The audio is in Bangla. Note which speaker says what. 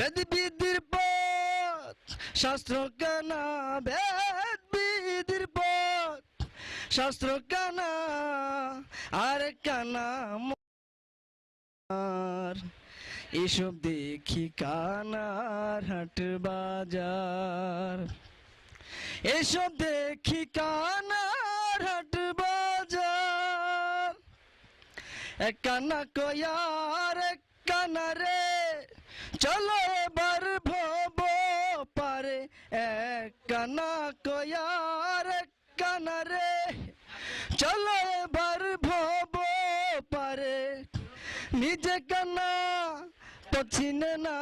Speaker 1: বেদ বিধির পথ শাস্ত্র কানা, বেদ বিধির পথ শাস্ত্র কানা, আর কানা আর এসব দেখি কানার হাট বাজার, এসব দেখি কানার হাট বাজার। এক কানা কয়ার এক কানা রে, চলো এবার ভব পারে। এক কানা কয়ার এক কানা রে, চলো এবার ভব পারে। নিজে কানা পছিনে না,